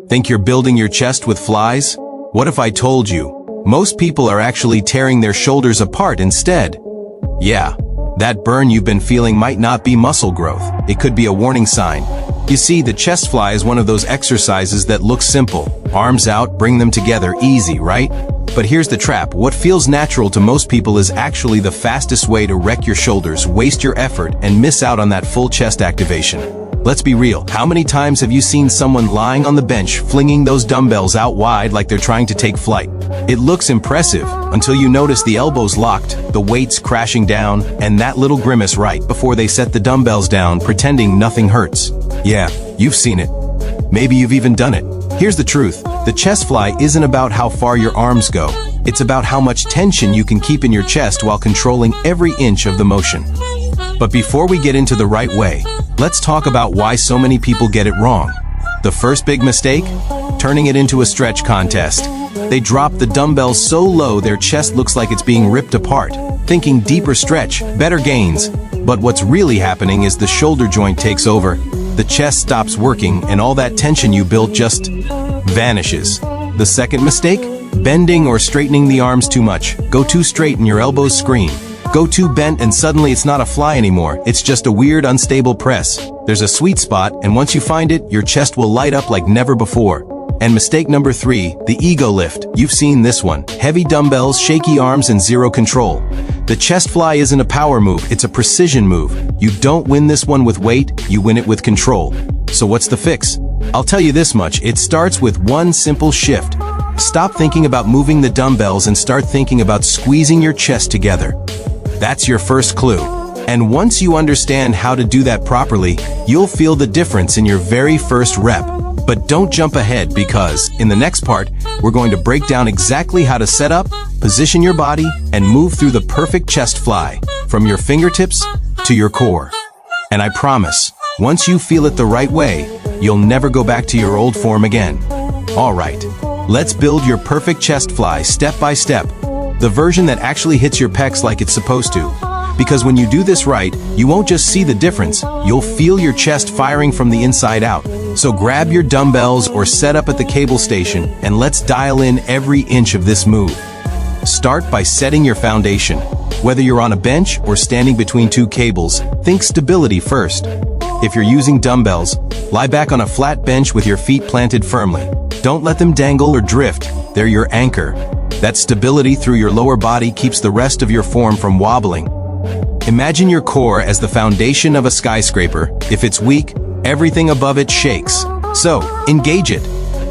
Think you're building your chest with flies? What if I told you, most people are actually tearing their shoulders apart instead? Yeah, that burn you've been feeling might not be muscle growth. It could be a warning sign. You see, the chest fly is one of those exercises that looks simple. Arms out, bring them together, easy, right? But here's the trap. What feels natural to most people is actually the fastest way to wreck your shoulders, waste your effort, and miss out on that full chest activation. Let's be real. How many times have you seen someone lying on the bench, flinging those dumbbells out wide like they're trying to take flight? It looks impressive until you notice the elbows locked, the weights crashing down, and that little grimace right before they set the dumbbells down, pretending nothing hurts. Yeah, you've seen it. Maybe you've even done it. Here's the truth. The chest fly isn't about how far your arms go. It's about how much tension you can keep in your chest while controlling every inch of the motion. But before we get into the right way, let's talk about why so many people get it wrong. The first big mistake? Turning it into a stretch contest. They drop the dumbbells so low their chest looks like it's being ripped apart, thinking deeper stretch, better gains. But what's really happening is the shoulder joint takes over, the chest stops working, and all that tension you built just vanishes. The second mistake? Bending or straightening the arms too much. Go too straight and your elbows scream. Go too bent and suddenly it's not a fly anymore, it's just a weird, unstable press. There's a sweet spot, and once you find it, your chest will light up like never before. And mistake number 3, the ego lift. You've seen this one. Heavy dumbbells, shaky arms, and zero control. The chest fly isn't a power move, it's a precision move. You don't win this one with weight, you win it with control. So what's the fix? I'll tell you this much, it starts with one simple shift. Stop thinking about moving the dumbbells and start thinking about squeezing your chest together. That's your first clue. And once you understand how to do that properly, you'll feel the difference in your very first rep. But don't jump ahead because, in the next part, we're going to break down exactly how to set up, position your body, and move through the perfect chest fly, from your fingertips to your core. And I promise, once you feel it the right way, you'll never go back to your old form again. Alright, let's build your perfect chest fly step by step. The version that actually hits your pecs like it's supposed to. Because when you do this right, you won't just see the difference, you'll feel your chest firing from the inside out. So grab your dumbbells or set up at the cable station and let's dial in every inch of this move. Start by setting your foundation. Whether you're on a bench or standing between two cables, think stability first. If you're using dumbbells, lie back on a flat bench with your feet planted firmly. Don't let them dangle or drift, they're your anchor. That stability through your lower body keeps the rest of your form from wobbling. Imagine your core as the foundation of a skyscraper. If it's weak, everything above it shakes. So, engage it.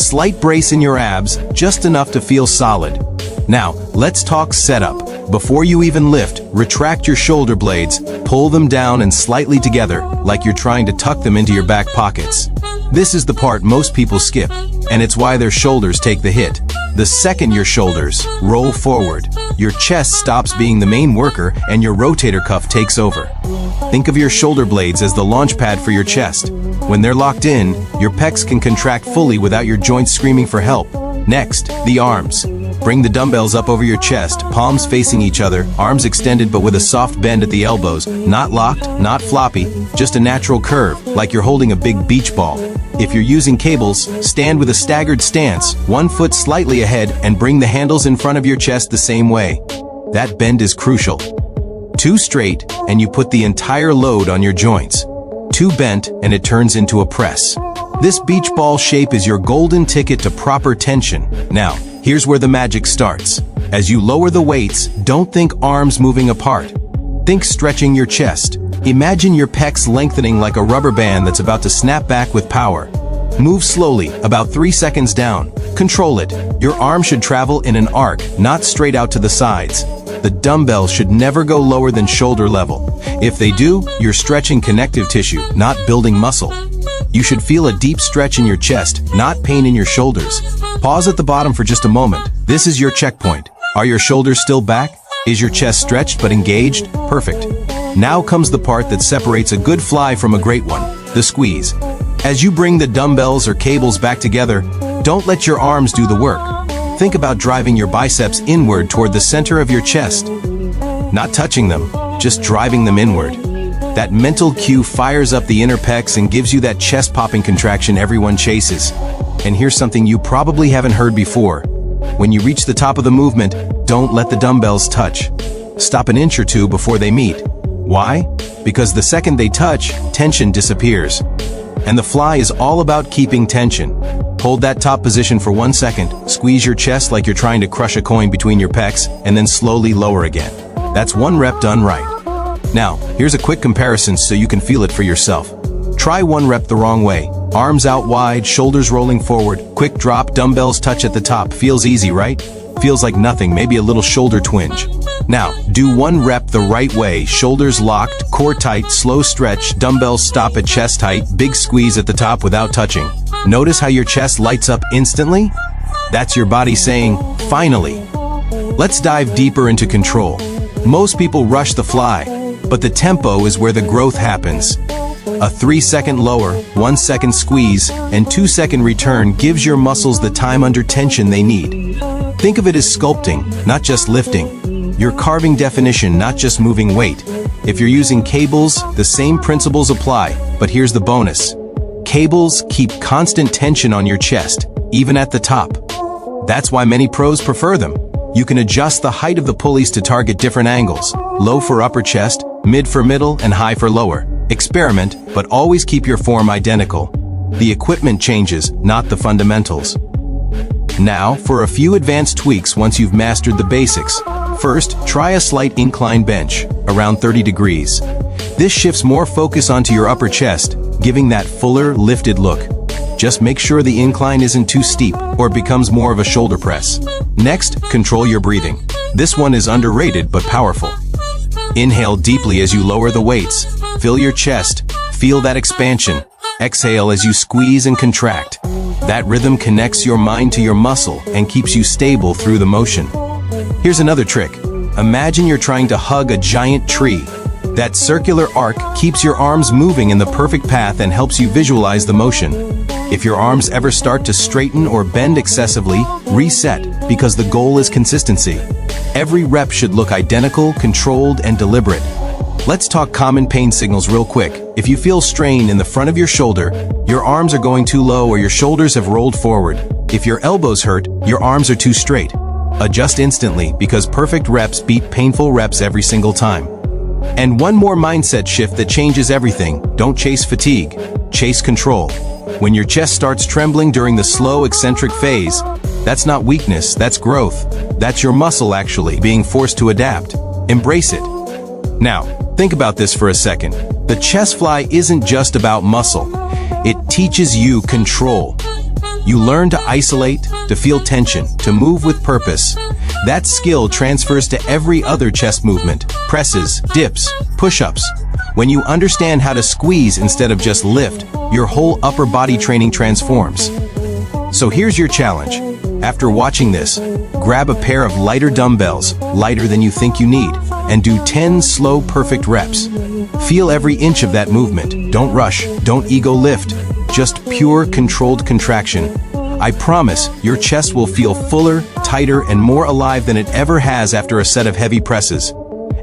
Slight brace in your abs, just enough to feel solid. Now, let's talk setup. Before you even lift, retract your shoulder blades, pull them down and slightly together, like you're trying to tuck them into your back pockets. This is the part most people skip, and it's why their shoulders take the hit. The second your shoulders roll forward, your chest stops being the main worker and your rotator cuff takes over. Think of your shoulder blades as the launch pad for your chest. When they're locked in, your pecs can contract fully without your joints screaming for help. Next, the arms. Bring the dumbbells up over your chest, palms facing each other, arms extended but with a soft bend at the elbows, not locked, not floppy, just a natural curve, like you're holding a big beach ball. If you're using cables, stand with a staggered stance, one foot slightly ahead, and bring the handles in front of your chest the same way. That bend is crucial. Too straight, and you put the entire load on your joints. Too bent, and it turns into a press. This beach ball shape is your golden ticket to proper tension. Now, here's where the magic starts. As you lower the weights, don't think arms moving apart. Think stretching your chest. Imagine your pecs lengthening like a rubber band that's about to snap back with power. Move slowly, about 3 seconds down. Control it. Your arm should travel in an arc, not straight out to the sides. The dumbbells should never go lower than shoulder level. If they do, you're stretching connective tissue, not building muscle. You should feel a deep stretch in your chest, not pain in your shoulders. Pause at the bottom for just a moment. This is your checkpoint. Are your shoulders still back? Is your chest stretched but engaged? Perfect. Now comes the part that separates a good fly from a great one, the squeeze. As you bring the dumbbells or cables back together, don't let your arms do the work. Think about driving your biceps inward toward the center of your chest. Not touching them, just driving them inward. That mental cue fires up the inner pecs and gives you that chest-popping contraction everyone chases. And here's something you probably haven't heard before. When you reach the top of the movement, don't let the dumbbells touch. Stop an inch or two before they meet. Why? Because the second they touch, tension disappears. And the fly is all about keeping tension. Hold that top position for 1 second, squeeze your chest like you're trying to crush a coin between your pecs, and then slowly lower again. That's 1 rep done right. Now, here's a quick comparison so you can feel it for yourself. Try 1 rep the wrong way. Arms out wide, shoulders rolling forward, quick drop, dumbbells touch at the top. Feels easy, right? Feels like nothing, maybe a little shoulder twinge. Now, do 1 rep the right way, shoulders locked, core tight, slow stretch, dumbbells stop at chest height, big squeeze at the top without touching. Notice how your chest lights up instantly? That's your body saying, finally. Let's dive deeper into control. Most people rush the fly, but the tempo is where the growth happens. A 3-second lower, 1 second squeeze, and 2-second return gives your muscles the time under tension they need. Think of it as sculpting, not just lifting. You're carving definition, not just moving weight. If you're using cables, the same principles apply, but here's the bonus. Cables keep constant tension on your chest, even at the top. That's why many pros prefer them. You can adjust the height of the pulleys to target different angles. Low for upper chest, mid for middle, and high for lower. Experiment, but always keep your form identical. The equipment changes, not the fundamentals. Now, for a few advanced tweaks once you've mastered the basics. First, try a slight incline bench, around 30 degrees. This shifts more focus onto your upper chest, giving that fuller, lifted look. Just make sure the incline isn't too steep, or it becomes more of a shoulder press. Next, control your breathing. This one is underrated but powerful. Inhale deeply as you lower the weights. Fill your chest. Feel that expansion. Exhale as you squeeze and contract. That rhythm connects your mind to your muscle and keeps you stable through the motion. Here's another trick. Imagine you're trying to hug a giant tree. That circular arc keeps your arms moving in the perfect path and helps you visualize the motion. If your arms ever start to straighten or bend excessively, reset, because the goal is consistency. Every rep should look identical, controlled, and deliberate. Let's talk common pain signals real quick. If you feel strain in the front of your shoulder, your arms are going too low or your shoulders have rolled forward. If your elbows hurt, your arms are too straight. Adjust instantly, because perfect reps beat painful reps every single time. And one more mindset shift that changes everything. Don't chase fatigue, chase control. When your chest starts trembling during the slow eccentric phase, that's not weakness, that's growth. That's your muscle actually being forced to adapt. Embrace it. Now, think about this for a second. The chest fly isn't just about muscle. It teaches you control. You learn to isolate, to feel tension, to move with purpose. That skill transfers to every other chest movement, presses, dips, push-ups. When you understand how to squeeze instead of just lift, your whole upper body training transforms. So here's your challenge. After watching this, grab a pair of lighter dumbbells, lighter than you think you need, and do 10 slow, perfect reps. Feel every inch of that movement. Don't rush, don't ego lift, just pure controlled contraction. I promise your chest will feel fuller, tighter, and more alive than it ever has after a set of heavy presses.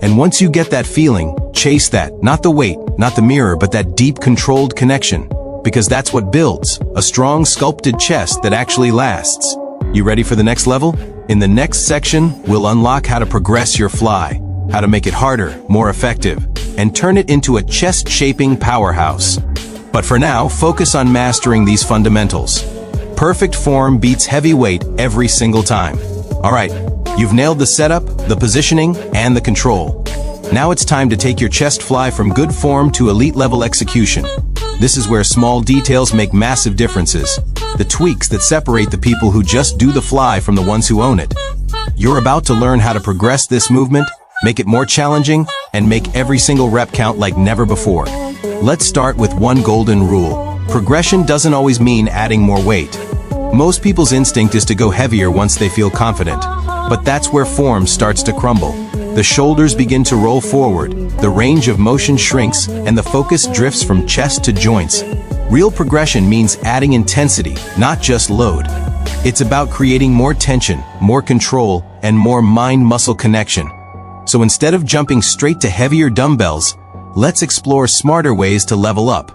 And once you get that feeling, chase that, not the weight, not the mirror, but that deep controlled connection. Because that's what builds a strong sculpted chest that actually lasts. You ready for the next level? In the next section, we'll unlock how to progress your fly, how to make it harder, more effective, and turn it into a chest-shaping powerhouse. But for now, focus on mastering these fundamentals. Perfect form beats heavy weight every single time. All right, you've nailed the setup, the positioning, and the control. Now it's time to take your chest fly from good form to elite level execution. This is where small details make massive differences. The tweaks that separate the people who just do the fly from the ones who own it. You're about to learn how to progress this movement, make it more challenging, and make every single rep count like never before. Let's start with one golden rule. Progression doesn't always mean adding more weight. Most people's instinct is to go heavier once they feel confident. But that's where form starts to crumble. The shoulders begin to roll forward, the range of motion shrinks, and the focus drifts from chest to joints. Real progression means adding intensity, not just load. It's about creating more tension, more control, and more mind-muscle connection. So instead of jumping straight to heavier dumbbells, let's explore smarter ways to level up.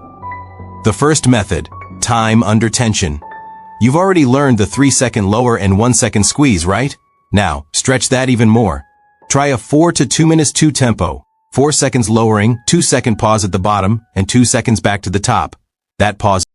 The first method, time under tension. You've already learned the 3-second lower and 1-second squeeze, right? Now, stretch that even more. Try a 4 to 2 minutes 2 tempo. 4 seconds lowering, 2-second pause at the bottom, and 2 seconds back to the top. That pause